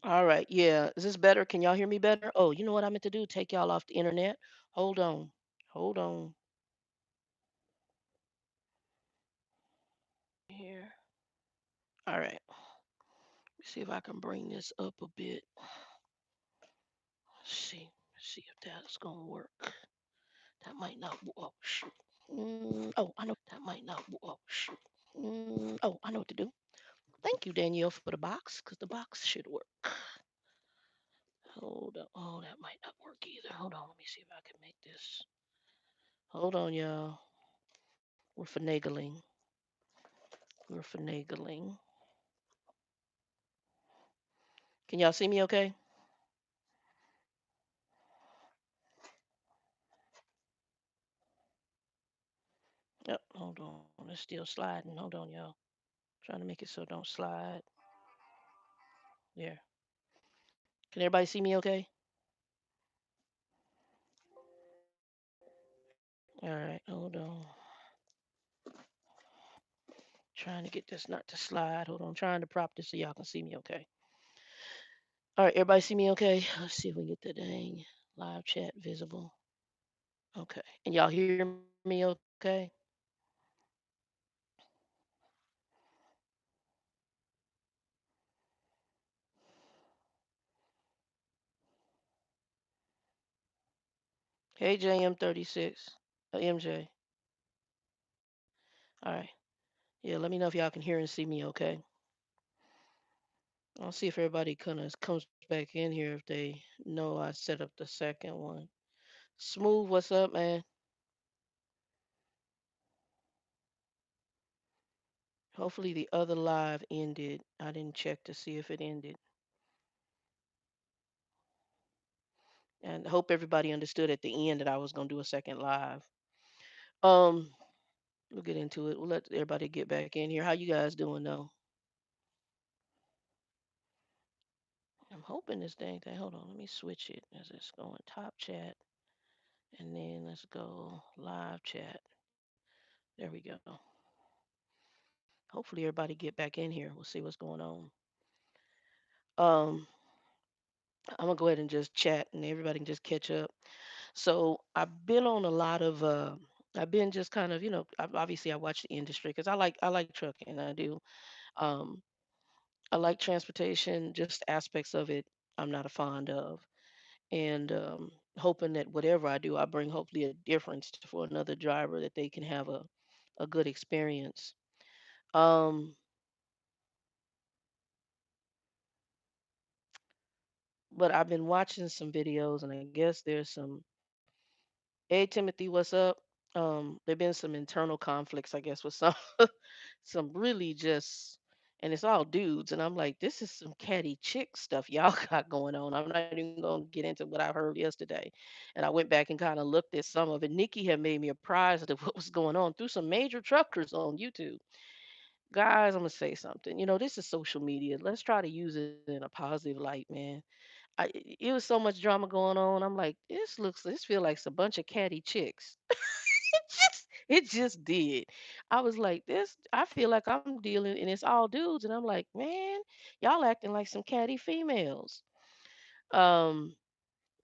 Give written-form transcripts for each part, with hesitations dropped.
All right. Yeah. Is this better? Can y'all hear me better? Oh, you know what I meant to do? Take y'all off the internet. Hold on. Hold on. Here. All right. See if I can bring this up a bit. See if that's gonna work. That might not. Oh shoot. Oh, I know that might not. Oh shoot. Oh, I know what to do. Thank you, Danielle, for the box, because the box should work. Hold on. Oh, that might not work either. Hold on. Let me see if I can make this. Hold on, y'all. We're finagling. We're finagling. Can y'all see me okay? Yep. Hold on. It's still sliding. Hold on, y'all. Trying to make it so it don't slide. There. Can everybody see me okay? All right. Hold on. Trying to get this not to slide. Hold on. Trying to prop this so y'all can see me okay. All right. Everybody see me okay? Let's see if we can get the dang live chat visible. Okay. And y'all hear me okay? Hey, JM36. MJ. All right. Yeah, let me know if y'all can hear and see me okay. I'll see if everybody kind of comes back in here if they know I set up the second one. Smooth, what's up, man? Hopefully the other live ended. I didn't check to see if it ended. And hope everybody understood at the end that I was gonna do a second live. Um, we'll get into it. We'll let everybody get back in here. How you guys doing though? I'm hoping this dang thing. Hold on, let me switch it as it's going top chat, and then let's go live chat. There we go. Hopefully everybody get back in here. We'll see what's going on. Um, I'm gonna go ahead and just chat, and everybody can just catch up. So I've been on a lot of. I've been just kind of, obviously I watch the industry because I like trucking. I do. Um, I like transportation, just aspects of it I'm not a fond of. And hoping that whatever I do, I bring hopefully a difference for another driver that they can have a good experience. Um, but I've been watching some videos, and I guess there's some. Hey Timothy, what's up? There've been some internal conflicts, I guess, with some some really just, and it's all dudes, and I'm like, this is some catty chick stuff y'all got going on. I'm not even gonna get into what I heard yesterday. And I went back and kind of looked at some of it. Nikki had made me apprised of what was going on through some major truckers on YouTube. Guys, I'm gonna say something. This is social media. Let's try to use it in a positive light, man. It was so much drama going on. I'm like, this feel like a bunch of catty chicks. It just did. I was like, this. I feel like I'm dealing, and it's all dudes, and I'm like, man, y'all acting like some catty females. Um,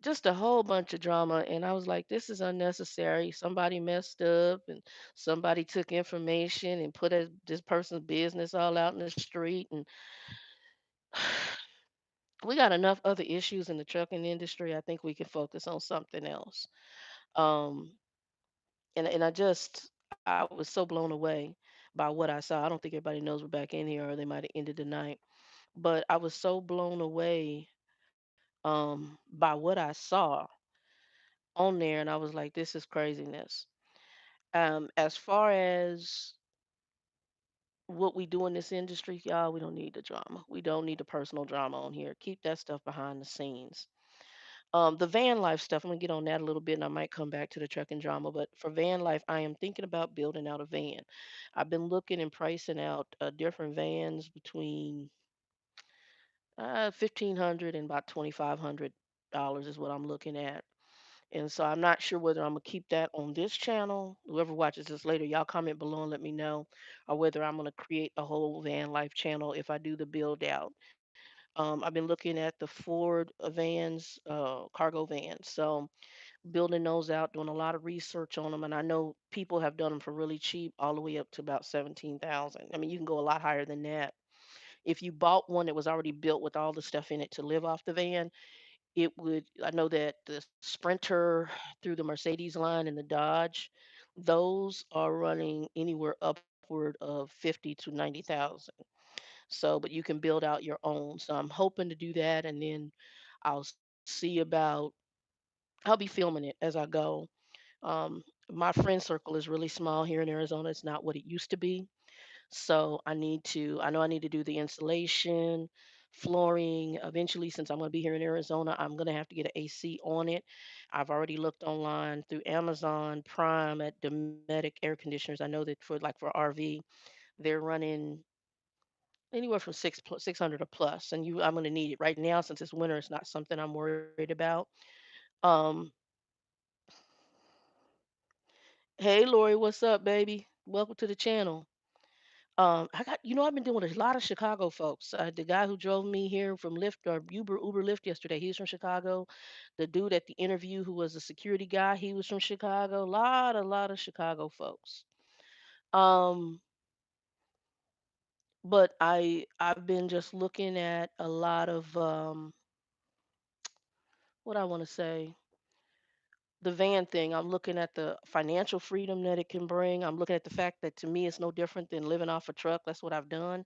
just a whole bunch of drama, and I was like, this is unnecessary. Somebody messed up, and somebody took information and put this person's business all out in the street, and we got enough other issues in the trucking industry. I think we can focus on something else. Um, and I was so blown away by what I saw. I don't think everybody knows we're back in here, or they might have ended the night. But I was so blown away by what I saw on there, and I was like, this is craziness. As far as what we do in this industry, y'all, we don't need the drama. We don't need the personal drama on here. Keep that stuff behind the scenes. The van life stuff, I'm gonna get on that a little bit, and I might come back to the trucking drama. But for van life, I am thinking about building out a van. I've been looking and pricing out different vans between 1500 and about $2500 is what I'm looking at. And so I'm not sure whether I'm gonna keep that on this channel. Whoever watches this later, y'all comment below and let me know, or whether I'm gonna create a whole van life channel if I do the build out. I've been looking at the Ford vans, cargo vans. So building those out, doing a lot of research on them, and I know people have done them for really cheap, all the way up to about 17,000. I mean, you can go a lot higher than that. If you bought one that was already built with all the stuff in it to live off the van, it would. I know that the Sprinter through the Mercedes line and the Dodge, those are running anywhere upward of 50 to 90,000. So, but you can build out your own. So I'm hoping to do that, and then I'll see about. I'll be filming it as I go. Um, my friend circle is really small here in Arizona. It's not what it used to be. So I know I need to do the installation, flooring. Eventually, since I'm going to be here in Arizona, I'm going to have to get an AC on it. I've already looked online through Amazon Prime at Dometic air conditioners. I know that for RV, they're running anywhere from 600 or plus, and I'm going to need it right now since it's winter. It's not something I'm worried about. Um, hey Lori, what's up, baby? Welcome to the channel. I've been doing a lot of Chicago folks. The guy who drove me here from Lyft or Uber Lyft yesterday, he's from Chicago. The dude at the interview who was a security guy, he was from Chicago. A lot of Chicago folks. Um, but I've been just looking at a lot of what I want to say. The van thing, I'm looking at the financial freedom that it can bring. I'm looking at the fact that to me it's no different than living off a truck. That's what I've done.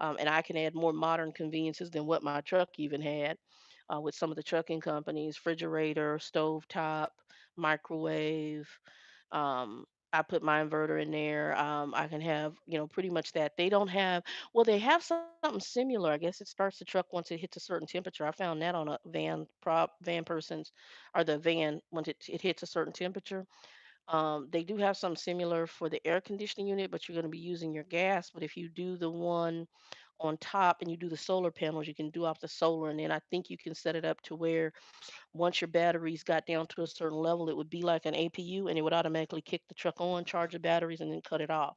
And I can add more modern conveniences than what my truck even had with some of the trucking companies: refrigerator, stove top, microwave. Um, I put my inverter in there. I can have, pretty much that. They don't have, well, they have something similar. I guess it starts the truck once it hits a certain temperature. I found that on a van person's, or the van once it hits a certain temperature. They do have something similar for the air conditioning unit, but you're going to be using your gas. But if you do the one on top and you do the solar panels, you can do off the solar, and then I think you can set it up to where once your batteries got down to a certain level, it would be like an APU, and it would automatically kick the truck on, charge the batteries, and then cut it off.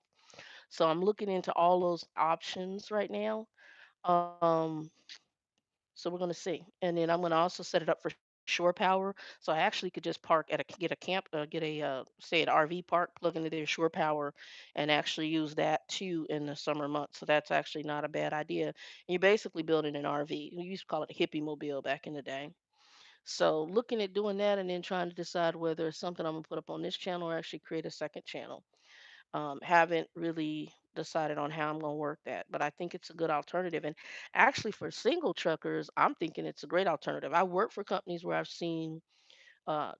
So I'm looking into all those options right now. Um, so we're going to see, and then I'm going to also set it up for shore power. So I actually could just park at get a camp, get a say an RV park, plug into their shore power, and actually use that too in the summer months. So that's actually not a bad idea. And you're basically building an RV. We used to call it a hippie mobile back in the day. So looking at doing that, and then trying to decide whether it's something I'm gonna put up on this channel or actually create a second channel. Haven't really decided on how I'm gonna work that, but I think it's a good alternative. And actually, for single truckers, I'm thinking it's a great alternative. I work for companies where I've seen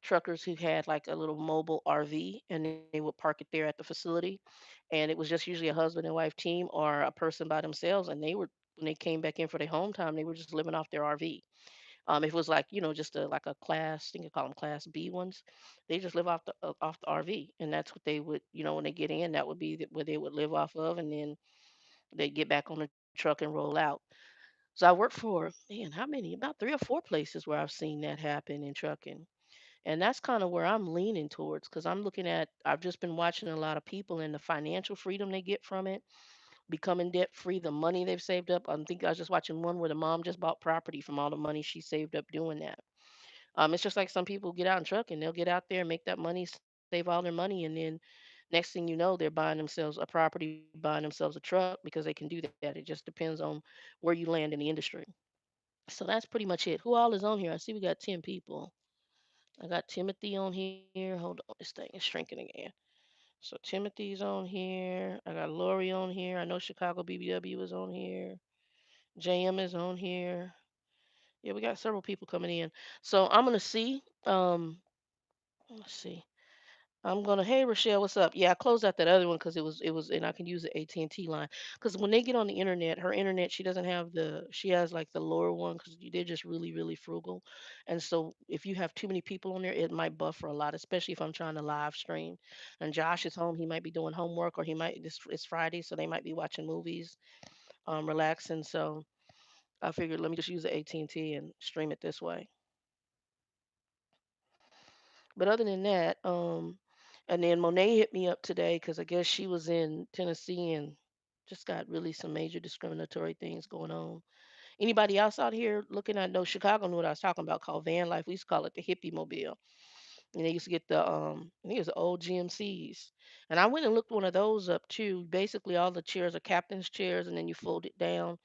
truckers who had like a little mobile RV, and they would park it there at the facility, and it was just usually a husband and wife team or a person by themselves, and they were when they came back in for their home time, they were just living off their RV. If it was like, just like a class, I think you call them class B ones, they just live off the RV, and that's what they would, when they get in, that would be where they would live off of, and then they get back on the truck and roll out. So I worked for, man, how many? About three or four places where I've seen that happen in trucking, and that's kind of where I'm leaning towards because I've just been watching a lot of people and the financial freedom they get from it, becoming debt free, the money they've saved up. I think I was just watching one where the mom just bought property from all the money she saved up doing that. It's just like some people get out in truck and they'll get out there and make that money, save all their money, and then next thing you know, they're buying themselves a property, buying themselves a truck because they can do that. It just depends on where you land in the industry. So that's pretty much it. Who all is on here? I see we got 10 people. I got Timothy on here. Hold on, this thing is shrinking again. So Timothy's on here. I got Lori on here. I know Chicago BBW is on here. JM is on here. Yeah, we got several people coming in. So I'm gonna see. Let's see. I'm gonna. Hey Rochelle, what's up? Yeah, I closed out that other one because it was, and I can use the AT&T line. Because when they get on the internet, her internet, she doesn't have the. She has like the lower one because they're just really frugal, and so if you have too many people on there, it might buffer a lot, especially if I'm trying to live stream. And Josh is home; he might be doing homework, or he might. This it's Friday, so they might be watching movies, relaxing. So I figured let me just use the AT&T and T and stream it this way. But other than that, and then Monet hit me up today because I guess she was in Tennessee and just got really some major discriminatory things going on. Anybody else out here looking at? No, Chicago knew what I was talking about, called van life. We used to call it the hippie mobile. And they used to get the I think it was the old GMCs. And I went and looked one of those up too. Basically all the chairs are captain's chairs and then you fold it down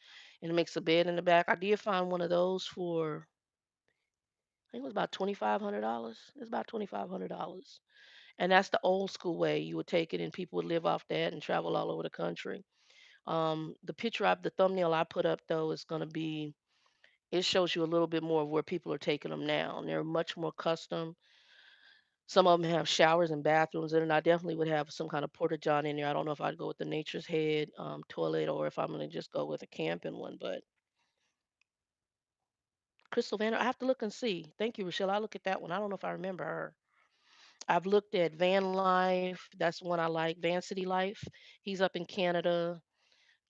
and it makes a bed in the back. I did find one of those for I think it was about $2,500. It's about $2,500. And that's the old school way. You would take it and people would live off that and travel all over the country. The thumbnail I put up though is going to be, it shows you a little bit more of where people are taking them now. And they're much more custom. Some of them have showers and bathrooms in it. And I definitely would have some kind of porta john in there. I don't know if I'd go with the Nature's Head toilet or if I'm going to just go with a camping one. But Crystal Vanner, I have to look and see. Thank you, Rochelle. I'll look at that one. I don't know if I remember her. I've looked at Van Life. That's one I like. Van City Life. He's up in Canada.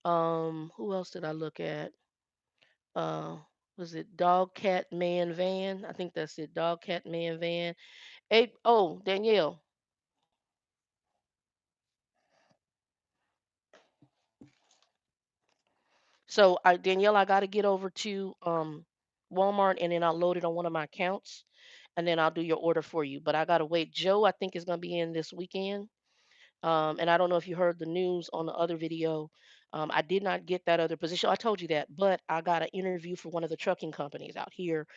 Who else did I look at? Uh, was it Dog Cat Man Van? I think that's it. Dog Cat Man Van. Hey, oh, Danielle. So Danielle, I got to get over to Walmart and then I'll load it on one of my accounts and then I'll do your order for you. But I gotta wait. Joe, I think is gonna be in this weekend. And I don't know if you heard the news on the other video. I did not get that other position. I told you that, but I got an interview for one of the trucking companies out here,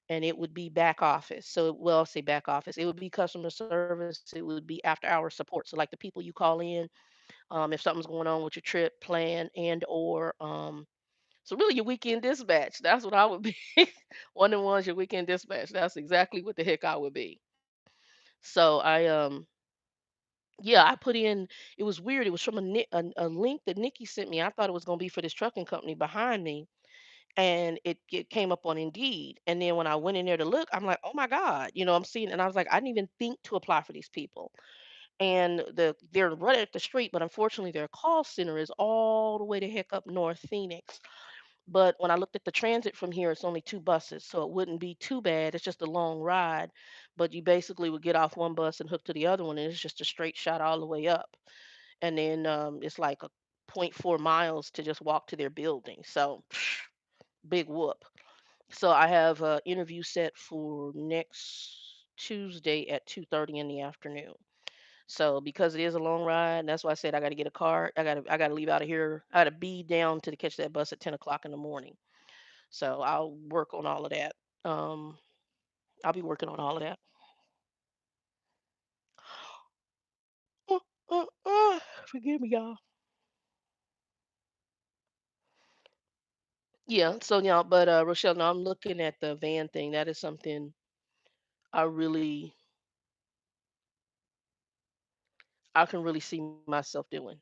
and it would be back office. So, well, I'll say back office. It would be customer service. It would be after hour support. So, like the people you call in, if something's going on with your trip plan and or so really your weekend dispatch. That's what I would be. One of the ones your weekend dispatch. That's exactly what the heck I would be. So yeah, I put in. It was weird. It was from a link that Nikki sent me. I thought it was gonna be for this trucking company behind me, and it came up on Indeed. And then when I went in there to look, I'm like, oh my god, I'm seeing, and I was like, I didn't even think to apply for these people. And they're right at the street, but unfortunately, their call center is all the way the heck up north Phoenix. But when I looked at the transit from here, it's only two buses, so it wouldn't be too bad. It's just a long ride, but you basically would get off one bus and hook to the other one, and it's just a straight shot all the way up. And then it's like a point 0.4 miles to just walk to their building. So big whoop. So I have an interview set for next Tuesday at 2:30 in the afternoon. So because it is a long ride, that's why I said I got to get a car. I got to leave out of here. I got to be down to catch that bus at 10 o'clock in the morning. So I'll work on all of that. Um, I'll be working on all of that. Forgive me, y'all. Yeah. So yeah, but Rochelle, no, I'm looking at the van thing. That is something I really, I can really see myself doing.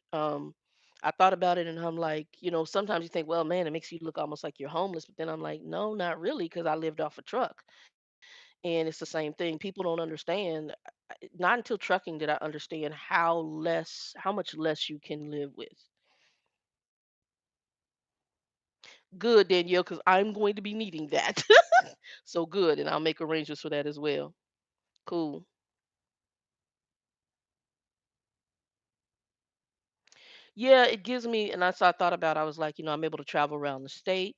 I thought about it, and I'm like, sometimes you think, well, man, it makes you look almost like you're homeless, but then I'm like, no, not really, because I lived off a truck, and it's the same thing. People don't understand. Not until trucking did I understand how much less you can live with. Good, Danielle, because I'm going to be needing that. So good, and I'll make arrangements for that as well. Cool. Yeah, it gives me, and that's what I thought about. I was like, I'm able to travel around the state.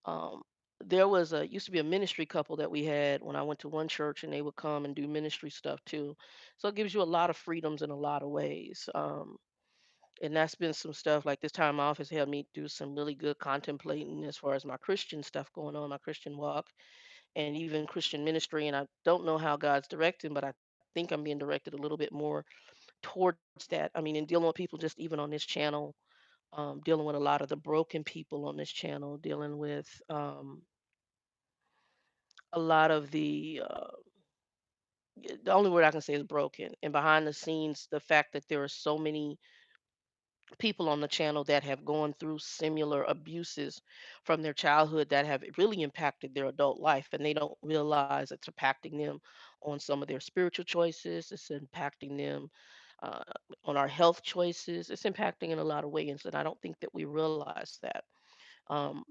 Um, there was a used to be a ministry couple that we had when I went to one church, and they would come and do ministry stuff too. So it gives you a lot of freedoms in a lot of ways. And that's been some stuff like this time off has helped me do some really good contemplating as far as my Christian stuff going on, my Christian walk, and even Christian ministry. And I don't know how God's directing, but I think I'm being directed a little bit more towards that. I mean, in dealing with people, just even on this channel, dealing with a lot of the broken people on this channel, dealing with a lot of the only word I can say is broken. And behind the scenes, the fact that there are so many people on the channel that have gone through similar abuses from their childhood that have really impacted their adult life, and they don't realize it's impacting them on some of their spiritual choices. It's impacting them uh, on our health choices. It's impacting in a lot of ways, and I don't think that we realize that.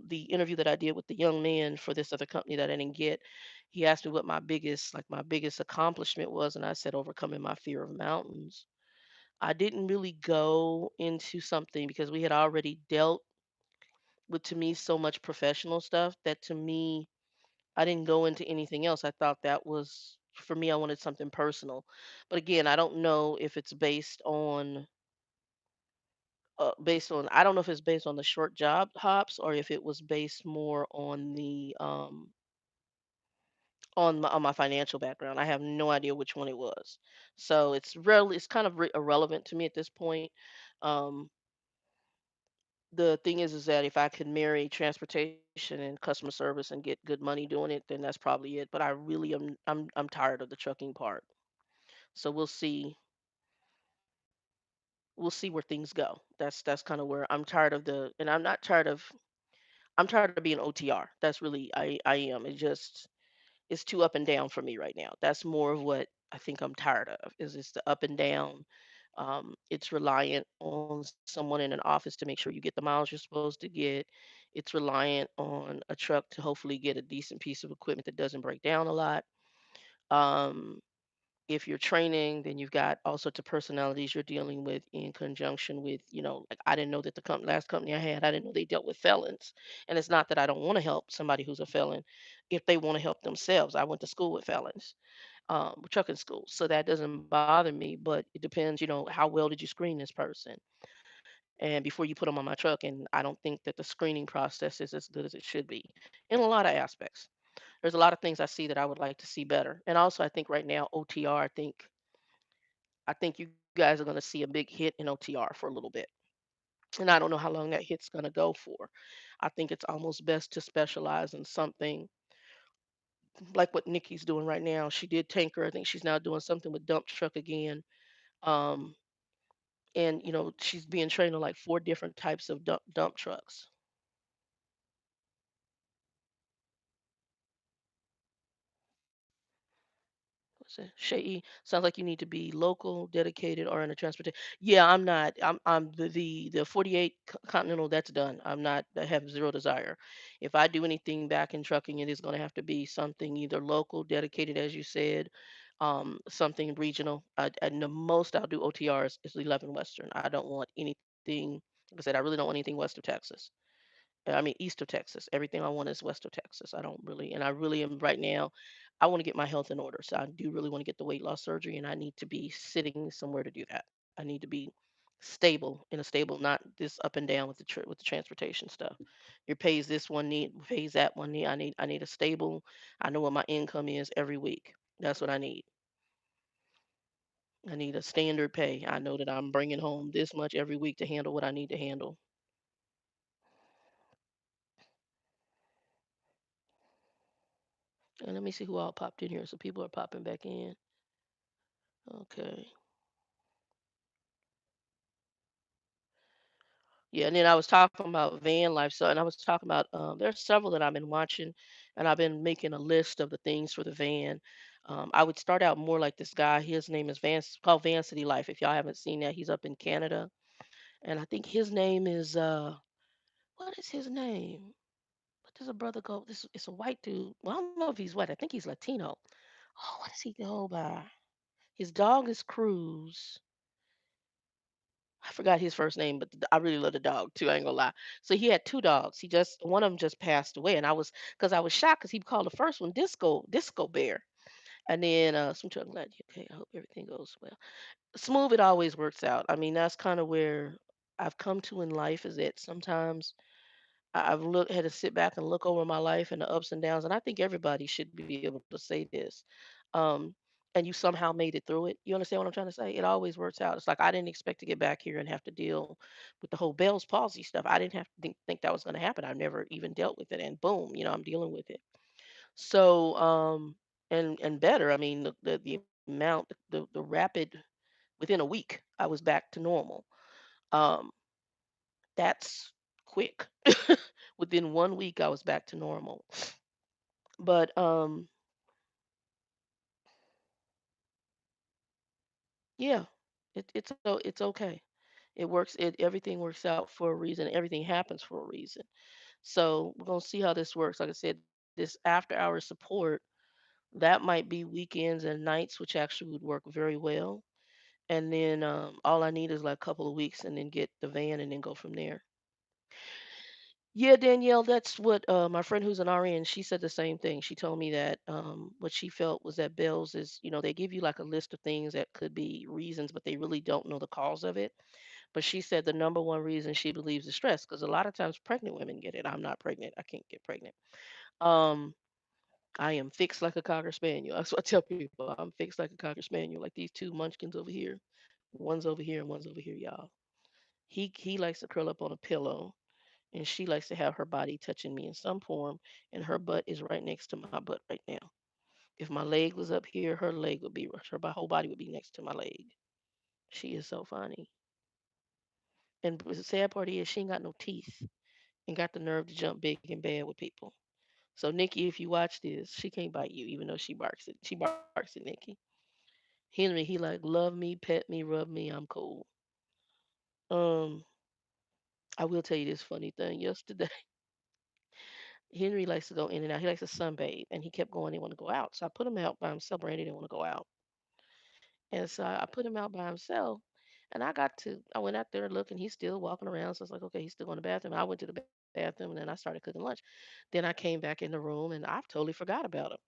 The interview that I did with the young man for this other company that I didn't get, he asked me what my biggest accomplishment was, and I said overcoming my fear of mountains. I didn't really go into something because we had already dealt with, to me, so much professional stuff that, to me, I didn't go into anything else. I thought that was, for me, I wanted something personal. But again, I don't know if it's I don't know if it's based on the short job hops or if it was based more on on my financial background. I have no idea which one it was. So it's kind of irrelevant to me at this point. Um, the thing is that if I could marry transportation and customer service and get good money doing it, then that's probably it. But I really am I'm tired of the trucking part. So we'll see where things go. That's kind of where I'm tired of the and I'm tired of being OTR. That's really I am. It's too up and down for me right now. That's more of what I think I'm tired of. Is it's the up and down. It's reliant on someone in an office to make sure you get the miles you're supposed to get. It's reliant on a truck to hopefully get a decent piece of equipment that doesn't break down a lot. Um, if you're training, then you've got all sorts of personalities you're dealing with in conjunction with, like I didn't know that the last company I had, I didn't know they dealt with felons. And it's not that I don't want to help somebody who's a felon if they want to help themselves. I went to school with felons, trucking school, so that doesn't bother me. But it depends, how well did you screen this person, and before you put them on my truck. And I don't think that the screening process is as good as it should be in a lot of aspects. There's a lot of things I see that I would like to see better. And also, I think right now OTR, I think you guys are going to see a big hit in OTR for a little bit. And I don't know how long that hit's going to go for. I think it's almost best to specialize in something like what Nikki's doing right now. She did tanker. I think she's now doing something with dump truck again. Um, and she's being trained on like four different types of dump trucks. What's that? Shay, sounds like you need to be local, dedicated, or in a transportation. Yeah, I'm not. I'm the 48 Continental. That's done. I'm not. I have zero desire. If I do anything back in trucking, it is going to have to be something either local, dedicated, as you said, something regional. And the most I'll do OTRs is 11 Western. I don't want anything. Like I said, I really don't want anything west of Texas. I mean, east of Texas. Everything I want is west of Texas. I don't really, and I really am right now. I want to get my health in order. So I do really want to get the weight loss surgery, and I need to be sitting somewhere to do that. I need to be stable in a stable, not this up and down with with the transportation stuff. Your pays this one need, pays that one need. I need a stable. I know what my income is every week. That's what I need. I need a standard pay. I know that I'm bringing home this much every week to handle what I need to handle. And let me see who all popped in here. So people are popping back in. Okay. Yeah, and then I was talking about van life. So, and I was talking about there's several that I've been watching, and I've been making a list of the things for the van. I would start out more like this guy. His name is called Van City Life. If y'all haven't seen that, he's up in Canada, and I think his name is what is his name? What does a brother go? This it's a white dude. Well, I don't know if he's white. I think he's Latino. Oh, what does he go by? His dog is Cruz. I forgot his first name, but I really love the dog too. I ain't gonna lie. So he had two dogs. One of them just passed away, and I was shocked because he called the first one Disco Bear, and then Smooth. I'm glad you okay. I hope everything goes well. Smooth, it always works out. I mean, that's kind of where I've come to in life. Is that sometimes I've had to sit back and look over my life and the ups and downs, and I think everybody should be able to say this. Um, and you somehow made it through it. You understand what I'm trying to say? It always works out. It's like I didn't expect to get back here and have to deal with the whole Bell's palsy stuff. I didn't have to think that was going to happen. I've never even dealt with it, and boom, I'm dealing with it. So, and better. I mean, the amount, the rapid within a week, I was back to normal. Um, that's quick. Within 1 week, I was back to normal. But yeah, it's okay. It works. Everything works out for a reason. Everything happens for a reason. So we're gonna see how this works. Like I said, this after hour support that might be weekends and nights, which actually would work very well. And then all I need is like a couple of weeks, and then get the van, and then go from there. Yeah, Danielle, that's what my friend who's an RN, she said the same thing. She told me that what she felt was that Bell's is, they give you like a list of things that could be reasons, but they really don't know the cause of it. But she said the number one reason she believes is stress, because a lot of times pregnant women get it. I'm not pregnant. I can't get pregnant. Um, I am fixed like a cocker spaniel. That's what I tell people. I'm fixed like a cocker spaniel. Like these two munchkins over here. One's over here and one's over here, y'all. He likes to curl up on a pillow, and she likes to have her body touching me in some form, and her butt is right next to my butt right now. If my leg was up here, her leg would be her whole body would be next to my leg. She is so funny. And the sad part is she ain't got no teeth and got the nerve to jump big and bad with people. So Nikki, if you watch this, she can't bite you, even though she barks it. She barks at Nikki. Henry, he like love me, pet me, rub me. I'm cool. Um, I will tell you this funny thing. Yesterday, Henry likes to go in and out. He likes to sunbathe, and he kept going. He want to go out, so I put him out by himself. Brandy didn't want to go out, and so I put him out by himself. And I went out there to look, and he's still walking around. So I was like, okay, he's still going to the bathroom. I went to the bathroom, and then I started cooking lunch. Then I came back in the room, and I totally forgot about him.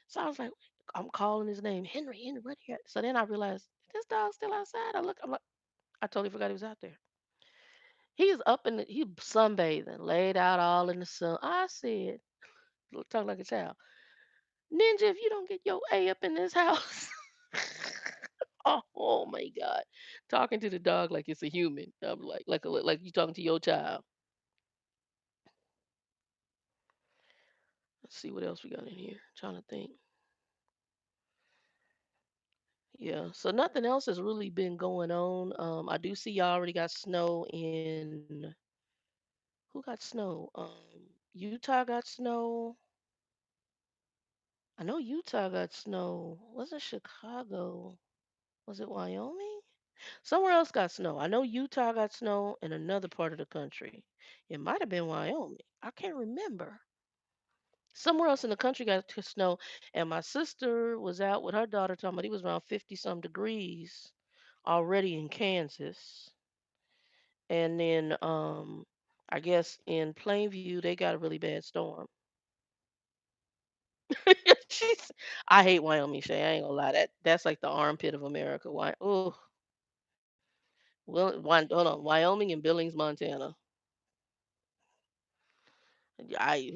So I was like, I'm calling his name, Henry, Henry, what here? So then I realized this dog's still outside. I'm like, I totally forgot he was out there. He's up in he sunbathing, laid out all in the sun. I said, talk like a child. Ninja, if you don't get your A up in this house. Oh my God. Talking to the dog like it's a human. I'm like you talking to your child. Let's see what else we got in here. Trying to think. Yeah. So nothing else has really been going on. I do see y'all already got snow in who got snow? Utah got snow. I know Utah got snow. Wasn't Chicago? Was it Wyoming? Somewhere else got snow. I know Utah got snow in another part of the country. It might have been Wyoming. I can't remember. Somewhere else in the country got snow. And my sister was out with her daughter talking about it was around 50 some degrees already in Kansas. And then I guess in Plainview they got a really bad storm. She's, I hate Wyoming, Shay. I ain't gonna lie. That's like the armpit of America. Why? Oh, well, hold on. Wyoming and Billings, Montana. I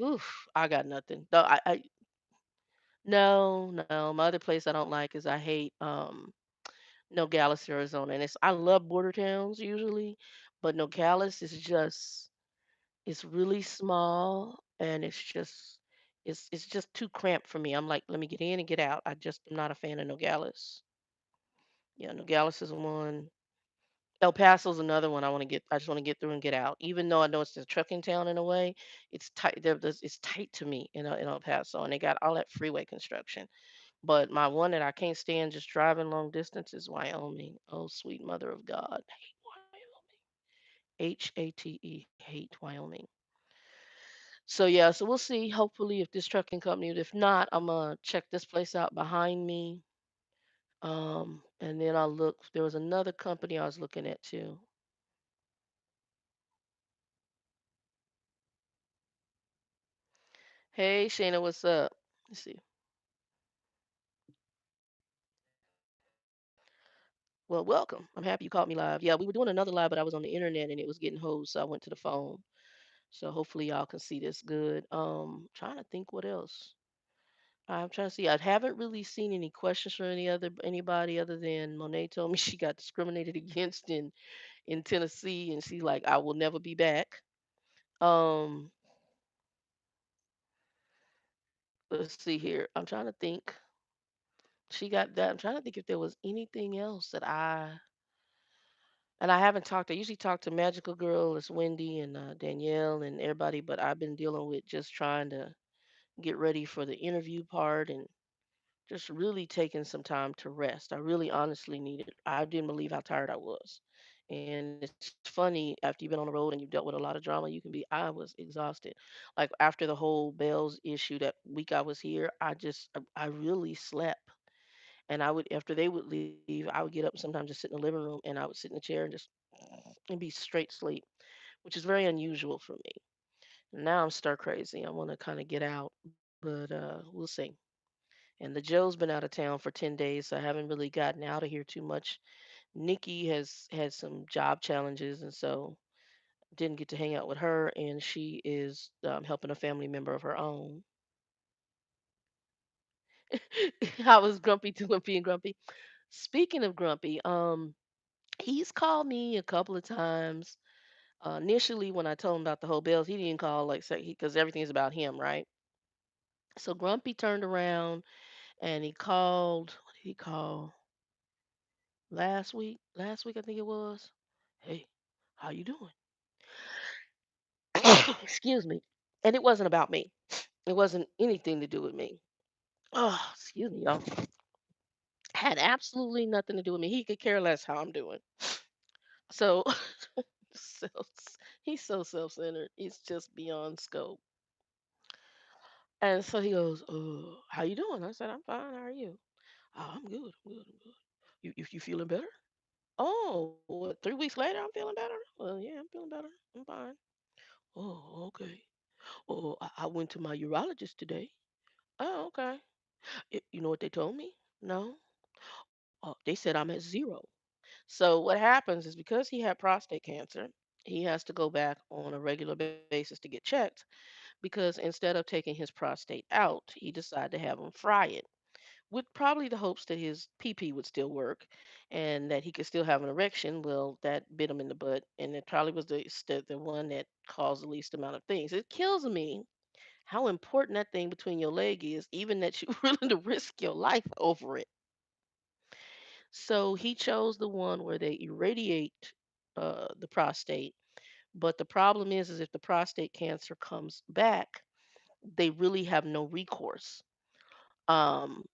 got nothing. No, no, no. My other place I don't like is I hate Nogales, Arizona, and I love border towns usually, but Nogales is just it's really small, and it's just too cramped for me. I'm like, let me get in and get out. I just am not a fan of Nogales. Yeah, Nogales is one. El Paso's another one I just want to get through and get out. Even though I know it's a trucking town in a way, it's tight. It's tight to me in El Paso, and they got all that freeway construction. But my one that I can't stand just driving long distance is Wyoming. Oh, sweet mother of God, hate Wyoming. Hate Wyoming. So yeah, so we'll see. Hopefully, if this trucking company, if not, I'm gonna check this place out behind me. And then I'll look. There was another company I was looking at too. Hey, Shayna, what's up? Let's see. Well, welcome. I'm happy you caught me live. Yeah, we were doing another live, but I was on the internet and it was getting hosed, so I went to the phone. So hopefully y'all can see this good. Trying to think what else. I'm trying to see. I haven't really seen any questions from anybody other than Monet told me she got discriminated against in Tennessee, and she's like, I will never be back. Um, let's see here. I'm trying to think. She got that. I'm trying to think if there was anything else that I haven't talked. I usually talk to Magical Girl, it's Wendy and Danielle and everybody, but I've been dealing with just trying to get ready for the interview part and just really taking some time to rest. I really honestly needed. I didn't believe how tired I was. And it's funny after you've been on the road and you've dealt with a lot of drama, you can be I was exhausted. Like after the whole Bells issue that week I was here, I really slept. And I would after they would leave, I would get up and sometimes just sit in the living room and I would sit in the chair and just and be straight sleep, which is very unusual for me. Now I'm stir crazy. I want to kind of get out, but we'll see. And the Joe's been out of town for 10 days, so I haven't really gotten out of here too much. Nikki has had some job challenges, and so didn't get to hang out with her, and she is helping a family member of her own. I was grumpy too and being grumpy. Speaking of grumpy, he's called me a couple of times. Initially, when I told him about the whole bills, he didn't call like say because everything's about him, right? So Grumpy turned around and he called. What did he call last week? Last week I think it was. Hey, how you doing? Excuse me. And it wasn't about me. It wasn't anything to do with me. Oh, excuse me, y'all. Had absolutely nothing to do with me. He could care less how I'm doing. So, so he's so self-centered. It's just beyond scope. And so he goes, how you doing?" I said, "I'm fine. How are you?" "Oh, I'm good. I'm good. I'm good. You feeling better?" "Oh, what, 3 weeks later, I'm feeling better." "Well, yeah, I'm feeling better. I'm fine." "Oh, okay. Oh, I went to my urologist today." "Oh, okay. You know what they told me?" "No." They said I'm at zero. So what happens is because he had prostate cancer, he has to go back on a regular basis to get checked because instead of taking his prostate out, he decided to have him fry it with probably the hopes that his PP would still work and that he could still have an erection. Well, that bit him in the butt, and it probably was the one that caused the least amount of things. It kills me how important that thing between your leg is, even that you're willing to risk your life over it. So he chose the one where they irradiate the prostate. But the problem is if the prostate cancer comes back, they really have no recourse. Um,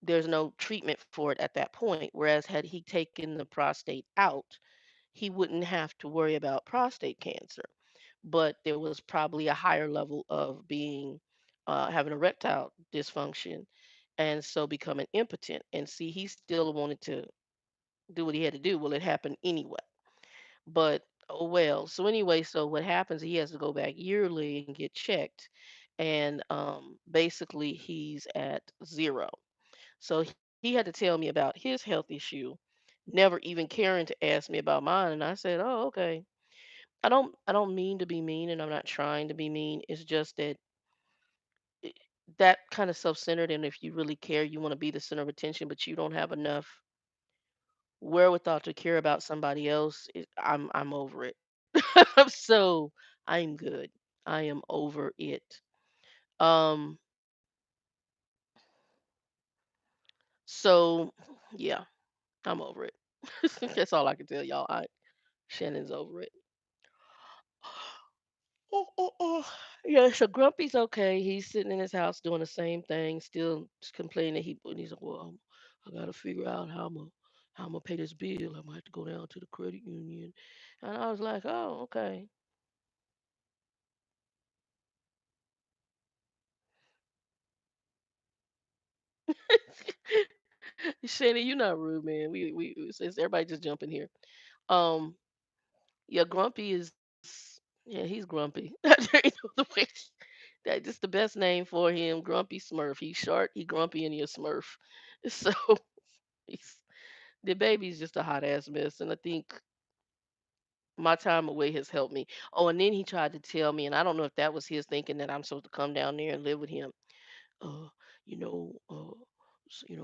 there's no treatment for it at that point. Whereas had he taken the prostate out, he wouldn't have to worry about prostate cancer. But there was probably a higher level of being having erectile dysfunction and so becoming impotent. And see, he still wanted to do what he had to do. Well, it happened anyway. But oh well. So anyway, so what happens? He has to go back yearly and get checked, and basically he's at zero. So he had to tell me about his health issue, never even caring to ask me about mine. And I said, "Oh, okay." I don't mean to be mean, and I'm not trying to be mean. It's just that i- that kind of self-centered, and if you really care, you want to be the center of attention, but you don't have enough wherewithal to care about somebody else. I'm over it. So I'm good. I am over it. Um, so yeah, I'm over it. That's all I can tell y'all. Shannon's over it. Oh, oh, oh. Yeah, so Grumpy's okay. He's sitting in his house doing the same thing, still just complaining that and he's like, "Well, I gotta figure out how I'm gonna pay this bill. I'm gonna have to go down to the credit union." And I was like, "Oh, okay." Shannon, you're not rude, man. We since everybody just jumping here. Um, yeah, Grumpy is yeah, he's grumpy. You know, the way that just the best name for him, Grumpy Smurf. He's short, he grumpy, and he a Smurf. So he's the baby's just a hot ass mess, and I think my time away has helped me. Oh, and then he tried to tell me, and I don't know if that was his thinking that I'm supposed to come down there and live with him. uh,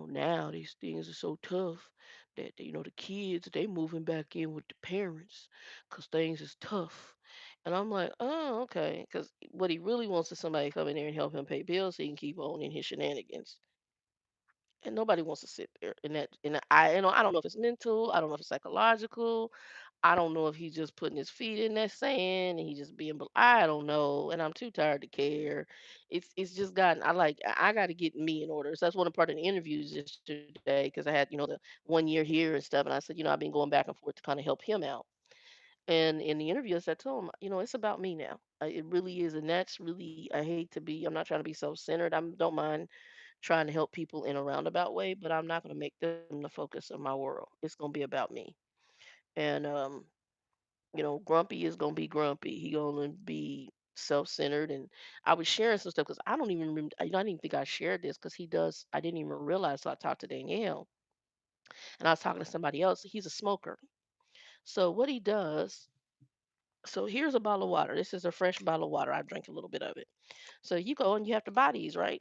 now these things are so tough that the kids they moving back in with the parents because things is tough. And I'm like, oh, okay, because what he really wants is somebody to come in there and help him pay bills so he can keep on in his shenanigans. And nobody wants to sit there I don't know if it's mental, I don't know if it's psychological, I don't know if he's just putting his feet in that sand and he just being I don't know, and I'm too tired to care. It's just gotten I got to get me in order. So that's one part of the interviews yesterday because I had, the 1 year here and stuff, and I said, I've been going back and forth to kind of help him out. And in the interview, I said to him, it's about me now. It really is, and that's really I hate to be. I'm not trying to be self-centered. I don't mind trying to help people in a roundabout way, but I'm not going to make them the focus of my world. It's going to be about me. And Grumpy is going to be grumpy. He going to be self-centered. And I was sharing some stuff because I don't even remember. I didn't even think I shared this because he does. I didn't even realize. So I talked to Danielle, and I was talking to somebody else. He's a smoker. So what he does. So here's a bottle of water. This is a fresh bottle of water. I drank a little bit of it. So you go and you have to buy these, right?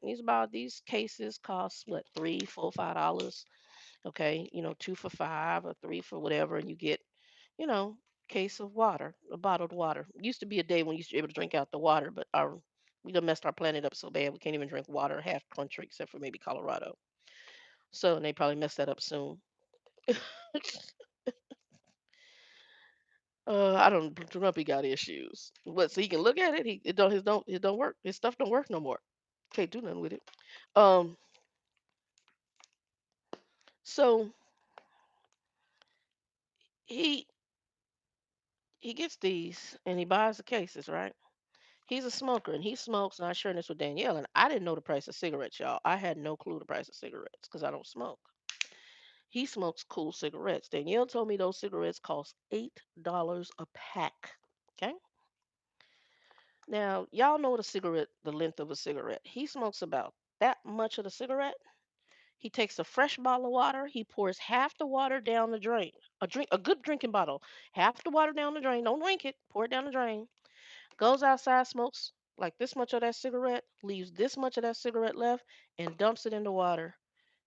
These cases cost what, $3, $4, $5. Okay, two for five or three for whatever, and you get, you know, case of water, a bottled water. Used to be a day when you used to be able to drink out the water, but we done messed our planet up so bad we can't even drink water half country except for maybe Colorado. So and they probably mess that up soon. I don't. Trumpy got issues, but so he can look at it. It don't work. His stuff don't work no more. Can't do nothing with it. Um, so he he gets these and he buys the cases, right? He's a smoker and he smokes, and I shared this with Danielle, and I didn't know the price of cigarettes, y'all. I had no clue the price of cigarettes because I don't smoke. He smokes cool cigarettes. Danielle told me those cigarettes cost $8 a pack. Okay. Now, y'all know the length of a cigarette. He smokes about that much of the cigarette. He takes a fresh bottle of water. He pours half the water down the drain. A good drinking bottle. Half the water down the drain. Don't drink it. Pour it down the drain. Goes outside, smokes like this much of that cigarette, leaves this much of that cigarette left, and dumps it in the water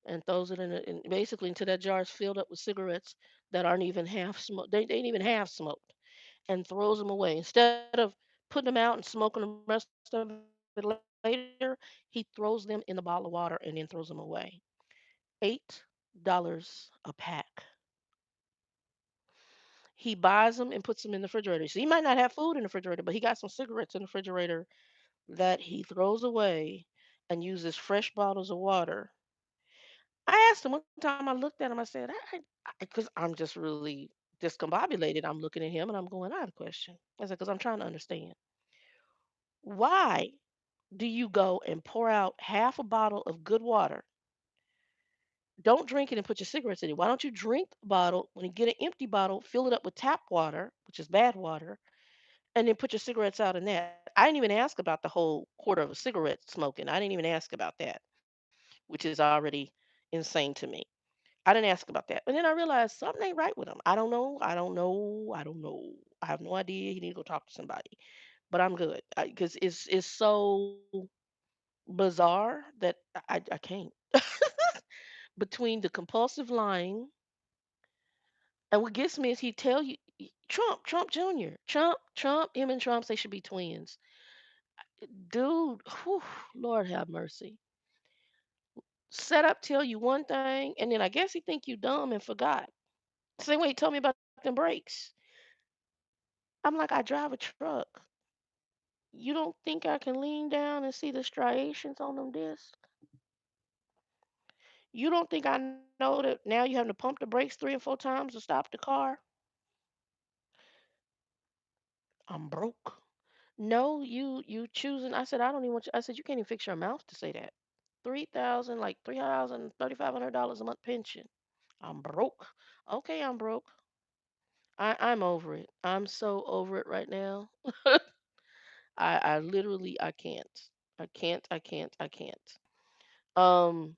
and throws it basically until that jar is filled up with cigarettes that aren't even half smoked. They ain't even half smoked, and throws them away instead of putting them out and smoking the rest of it later. He throws them in the bottle of water and then throws them away. $8 a pack. He buys them and puts them in the refrigerator. So he might not have food in the refrigerator, but he got some cigarettes in the refrigerator that he throws away and uses fresh bottles of water. I asked him one time, I looked at him, I said, because I'm just really discombobulated. I'm looking at him and I'm going, I have a question. I said, because I'm trying to understand. Why do you go and pour out half a bottle of good water? Don't drink it and put your cigarettes in it. Why don't you drink the bottle? When you get an empty bottle, fill it up with tap water, which is bad water, and then put your cigarettes out in that. I didn't even ask about the whole quarter of a cigarette smoking. I didn't even ask about that, which is already insane to me. I didn't ask about that. And then I realized something ain't right with him. I don't know. I don't know. I don't know. I have no idea. He need to go talk to somebody. But I'm good because it's so bizarre that I can't. Between the compulsive lying and what gets me is he tell you Trump Jr. Trump, him and Trump, they should be twins. Dude, whew, Lord have mercy. Set up, tell you one thing, and then I guess he think you dumb and forgot. Same way he told me about them brakes. I'm like, I drive a truck. You don't think I can lean down and see the striations on them discs? You don't think I know that now you have to pump the brakes 3 or 4 times to stop the car? I'm broke. No, you choosing. I said I don't even want you. I said you can't even fix your mouth to say that. 3,000, like 3,000, $3,500 a month pension. I'm broke. Okay, I'm broke. I'm over it. I'm so over it right now. I literally I can't. I can't. I can't. I can't. Um,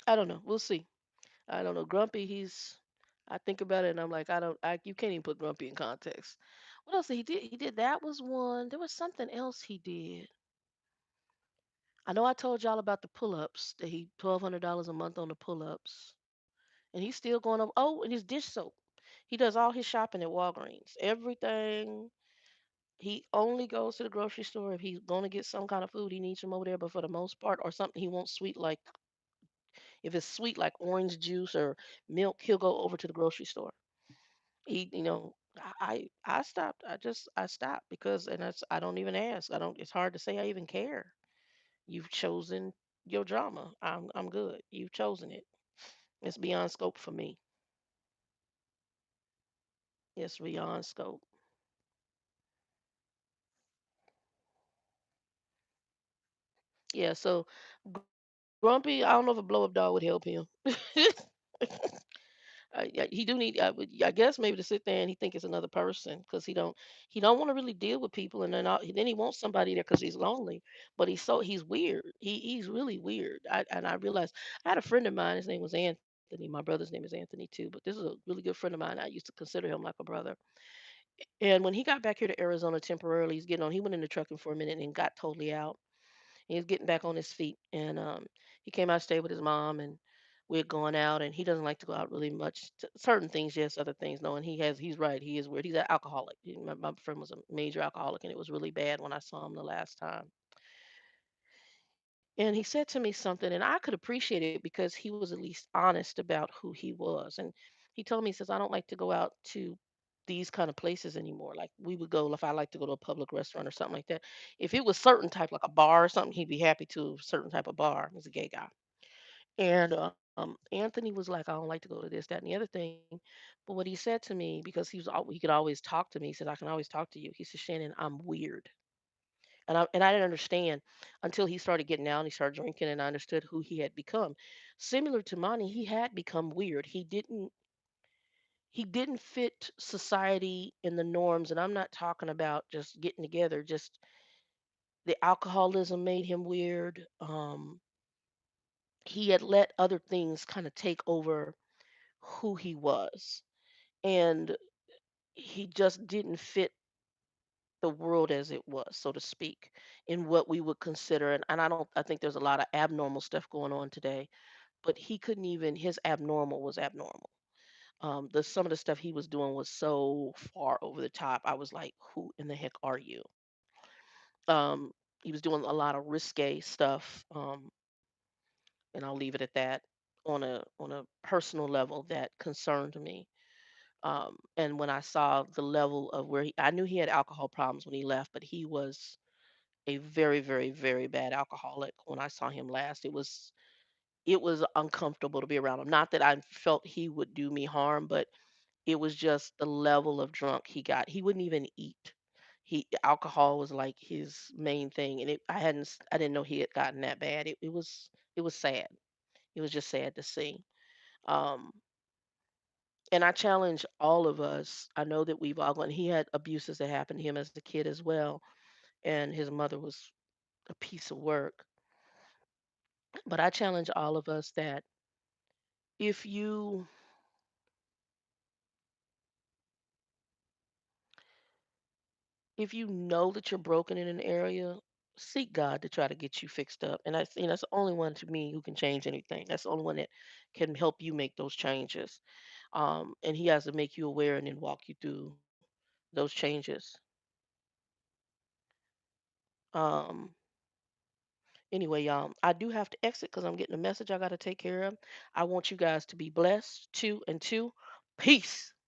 I don't know. We'll see. I don't know. Grumpy, I think about it and I'm like, you can't even put Grumpy in context. What else did he did? He did that was one. There was something else he did. I know I told y'all about the pull-ups that he $1,200 a month on the pull-ups. And he's still going up. Oh, and his dish soap. He does all his shopping at Walgreens. Everything. He only goes to the grocery store if he's going to get some kind of food. He needs from over there, but for the most part, or something he wants sweet, like if it's sweet like orange juice or milk, he'll go over to the grocery store. I stopped. I stopped because, and that's, I don't even ask. I don't. It's hard to say I even care. You've chosen your drama. I'm good. You've chosen it. It's beyond scope for me. It's beyond scope. Yeah. So Grumpy, I don't know if a blow up doll would help him. Yeah, he do need. I guess maybe to sit there and he think it's another person because he don't want to really deal with people, and then he wants somebody there because he's lonely. But he's weird. He's really weird. I realized I had a friend of mine. His name was Anthony. My brother's name is Anthony too. But this is a really good friend of mine. I used to consider him like a brother. And when he got back here to Arizona temporarily, he's getting on. He went into trucking for a minute and got totally out. He was getting back on his feet, and he came out to stay with his mom, and we had gone out, and he doesn't like to go out really much. Certain things, yes, other things, no. And he's right. He is weird. He's an alcoholic. My friend was a major alcoholic, and it was really bad when I saw him the last time. And he said to me something, and I could appreciate it because he was at least honest about who he was. And he told me, he says, I don't like to go out to these kind of places anymore. Like we would go if I like to go to a public restaurant or something like that. If it was certain type, like a bar or something, he'd be happy to a certain type of bar. He's a gay guy. And Anthony was like, I don't like to go to this, that, and the other thing. But what he said to me, because he could always talk to me, he said, I can always talk to you. He said, Shannon, I'm weird. And I didn't understand until he started getting out and he started drinking, and I understood who he had become. Similar to Monty, he had become weird. He didn't fit society in the norms, and I'm not talking about just getting together. Just the alcoholism made him weird. He had let other things kind of take over who he was, and he just didn't fit the world as it was, so to speak, in what we would consider. And I think there's a lot of abnormal stuff going on today, but he couldn't even, his abnormal was abnormal. The Some of the stuff he was doing was so far over the top. I was like, who in the heck are you? Um, he was doing a lot of risque stuff, and I'll leave it at that. On a personal level, that concerned me. And when I saw the level of where I knew he had alcohol problems when he left, but he was a very, very, very bad alcoholic when I saw him last. It was uncomfortable to be around him. Not that I felt he would do me harm, but it was just the level of drunk he got. He wouldn't even eat. Alcohol was like his main thing, and I didn't know he had gotten that bad. It was sad. It was just sad to see. Um, and I challenge all of us. I know that we've all gone. He had abuses that happened to him as a kid as well, and his mother was a piece of work. But I challenge all of us that if you if you know that you're broken in an area, seek God to try to get you fixed up. And that's the only one to me who can change anything. That's the only one that can help you make those changes. And He has to make you aware and then walk you through those changes. Um, anyway, y'all, I do have to exit because I'm getting a message I got to take care of. I want you guys to be blessed. Two and two. Peace.